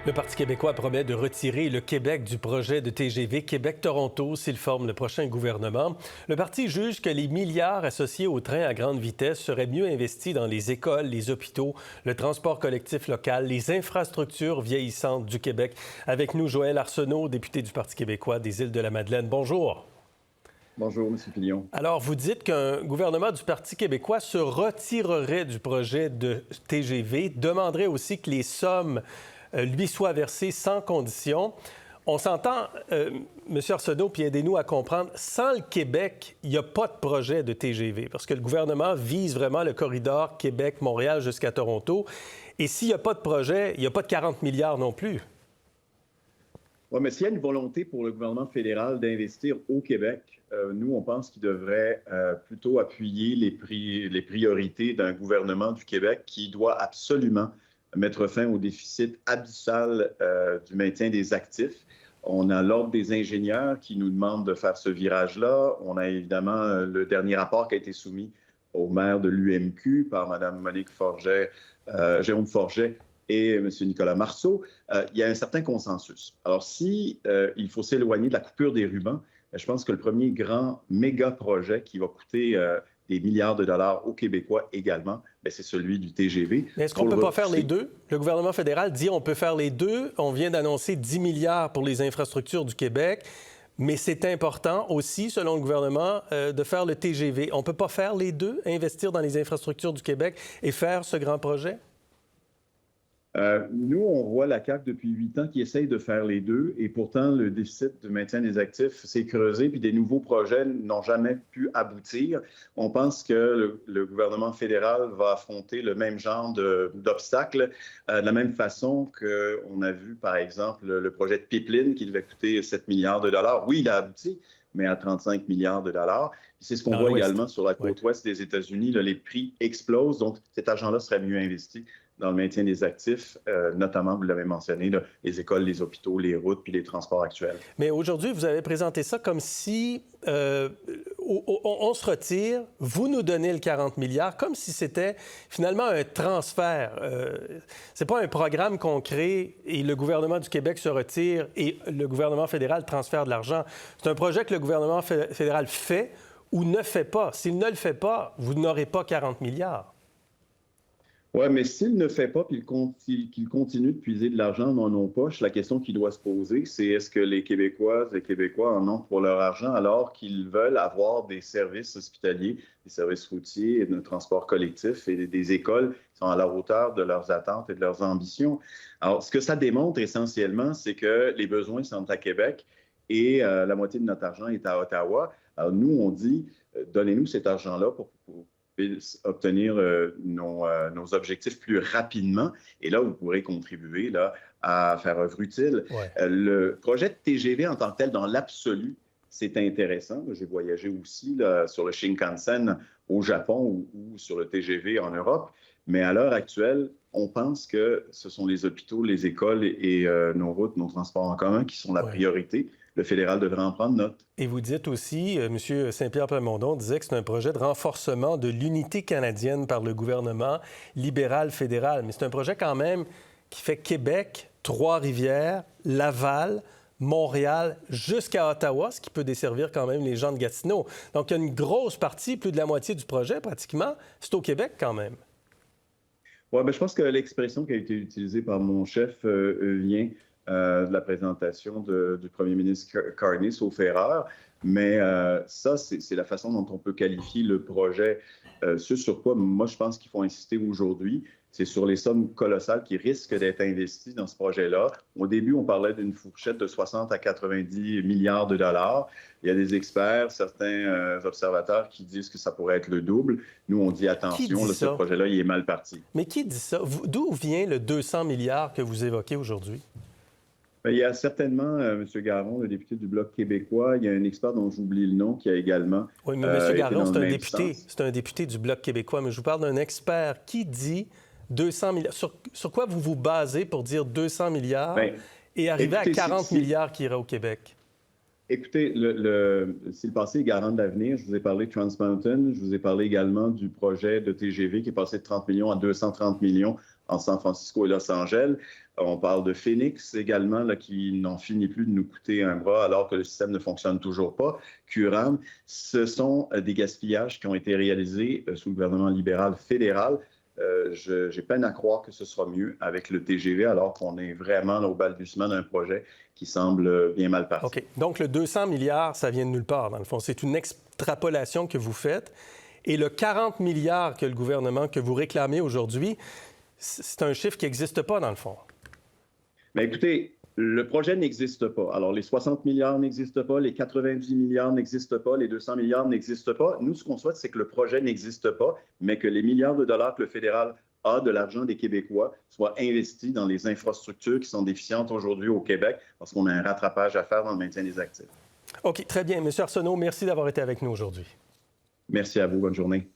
Le Parti québécois promet de retirer le Québec du projet de TGV Québec-Toronto s'il forme le prochain gouvernement. Le parti juge que les milliards associés au train à grande vitesse seraient mieux investis dans les écoles, les hôpitaux, le transport collectif local, les infrastructures vieillissantes du Québec. Avec nous, Joël Arsenault, député du Parti québécois des Îles-de-la-Madeleine. Bonjour. Bonjour, M. Fillon. Alors, vous dites qu'un gouvernement du Parti québécois se retirerait du projet de TGV, demanderait aussi que les sommes lui soient versées sans condition. On s'entend, M. Arsenault, puis aidez-nous à comprendre, sans le Québec, il n'y a pas de projet de TGV, parce que le gouvernement vise vraiment le corridor Québec-Montréal jusqu'à Toronto. Et s'il n'y a pas de projet, il n'y a pas de 40 milliards non plus. Oui, mais s'il y a une volonté pour le gouvernement fédéral d'investir au Québec, nous, on pense qu'il devrait plutôt appuyer les priorités d'un gouvernement du Québec qui doit absolument mettre fin au déficit abyssal du maintien des actifs. On a l'Ordre des ingénieurs qui nous demande de faire ce virage-là. On a évidemment le dernier rapport qui a été soumis au maire de l'UMQ par Mme Monique Forget, Jérôme Forget, et M. Nicolas Marceau, il y a un certain consensus. Alors, si il faut s'éloigner de la coupure des rubans, je pense que le premier grand méga-projet qui va coûter des milliards de dollars aux Québécois également, c'est celui du TGV. Mais est-ce qu'on ne peut pas faire les deux? Le gouvernement fédéral dit qu'on peut faire les deux. On vient d'annoncer 10 milliards pour les infrastructures du Québec. Mais c'est important aussi, selon le gouvernement, de faire le TGV. On ne peut pas faire les deux, investir dans les infrastructures du Québec et faire ce grand projet? Nous, on voit la CAQ depuis 8 ans qui essaye de faire les deux et pourtant, le déficit de maintien des actifs s'est creusé puis des nouveaux projets n'ont jamais pu aboutir. On pense que le gouvernement fédéral va affronter le même genre d'obstacles de la même façon qu'on a vu, par exemple, le projet de pipeline qui devait coûter 7 milliards de dollars. Oui, il a abouti, mais à 35 milliards de dollars. C'est ce qu'on voit également sur la côte ouest des États-Unis. Là, les prix explosent, donc cet argent-là serait mieux investi dans le maintien des actifs, notamment, vous l'avez mentionné, là, les écoles, les hôpitaux, les routes puis les transports actuels. Mais aujourd'hui, vous avez présenté ça comme si on se retire, vous nous donnez le 40 milliards, comme si c'était finalement un transfert. C'est pas un programme qu'on crée et le gouvernement du Québec se retire et le gouvernement fédéral transfère de l'argent. C'est un projet que le gouvernement fédéral fait ou ne fait pas. S'il ne le fait pas, vous n'aurez pas 40 milliards. Oui, mais s'il ne fait pas puis qu'il continue de puiser de l'argent dans nos poches, la question qui doit se poser, c'est est-ce que les Québécoises et Québécois en ont pour leur argent alors qu'ils veulent avoir des services hospitaliers, des services routiers et de transport collectif et des écoles qui sont à la hauteur de leurs attentes et de leurs ambitions? Alors, ce que ça démontre essentiellement, c'est que les besoins sont à Québec et la moitié de notre argent est à Ottawa. Alors, nous, on dit, donnez-nous cet argent-là pour obtenir nos objectifs plus rapidement. Et là, vous pourrez contribuer là, à faire œuvre utile. Ouais. Le projet de TGV en tant que tel, dans l'absolu, c'est intéressant. J'ai voyagé aussi là, sur le Shinkansen au Japon ou sur le TGV en Europe. Mais à l'heure actuelle, on pense que ce sont les hôpitaux, les écoles et nos routes, nos transports en commun qui sont la priorité. Le fédéral devrait en prendre note. Et vous dites aussi, M. Saint-Pierre Plamondon disait que c'est un projet de renforcement de l'unité canadienne par le gouvernement libéral fédéral. Mais c'est un projet quand même qui fait Québec, Trois-Rivières, Laval, Montréal, jusqu'à Ottawa, ce qui peut desservir quand même les gens de Gatineau. Donc, il y a une grosse partie, plus de la moitié du projet pratiquement, c'est au Québec quand même. Oui, je pense que l'expression qui a été utilisée par mon chef vient de la présentation du premier ministre Carney, sauf erreur. Mais ça, c'est la façon dont on peut qualifier le projet. Ce sur quoi, moi, je pense qu'il faut insister aujourd'hui, c'est sur les sommes colossales qui risquent d'être investies dans ce projet-là. Au début, on parlait d'une fourchette de 60 à 90 milliards de dollars. Il y a des experts, certains observateurs qui disent que ça pourrait être le double. Nous, on dit attention, là, ce projet-là, il est mal parti. Mais qui dit ça? D'où vient le 200 milliards que vous évoquez aujourd'hui? Il y a certainement M. Garon, le député du Bloc québécois. Il y a un expert dont j'oublie le nom qui a également. Oui, mais M. Garon, c'est un député du Bloc québécois. Mais je vous parle d'un expert qui dit 200 milliards. Sur quoi vous vous basez pour dire 200 milliards et arriver à 40 milliards qui iraient au Québec? Écoutez, si le passé est garant de l'avenir, je vous ai parlé de Trans Mountain, je vous ai parlé également du projet de TGV qui est passé de 30 millions à 230 millions en San Francisco et Los Angeles. On parle de Phoenix également, là, qui n'en finit plus de nous coûter un bras alors que le système ne fonctionne toujours pas. Curam, ce sont des gaspillages qui ont été réalisés sous le gouvernement libéral fédéral. J'ai peine à croire que ce sera mieux avec le TGV alors qu'on est vraiment là, au balbutiement d'un projet qui semble bien mal parti. OK. Donc, le 200 milliards, ça vient de nulle part, dans le fond. C'est une extrapolation que vous faites. Et le 40 milliards que le gouvernement, que vous réclamez aujourd'hui, c'est un chiffre qui n'existe pas, dans le fond. Bien, écoutez, le projet n'existe pas. Alors, les 60 milliards n'existent pas, les 90 milliards n'existent pas, les 200 milliards n'existent pas. Nous, ce qu'on souhaite, c'est que le projet n'existe pas, mais que les milliards de dollars que le fédéral a de l'argent des Québécois soient investis dans les infrastructures qui sont déficientes aujourd'hui au Québec, parce qu'on a un rattrapage à faire dans le maintien des actifs. OK, très bien. Monsieur Arsenault, merci d'avoir été avec nous aujourd'hui. Merci à vous. Bonne journée.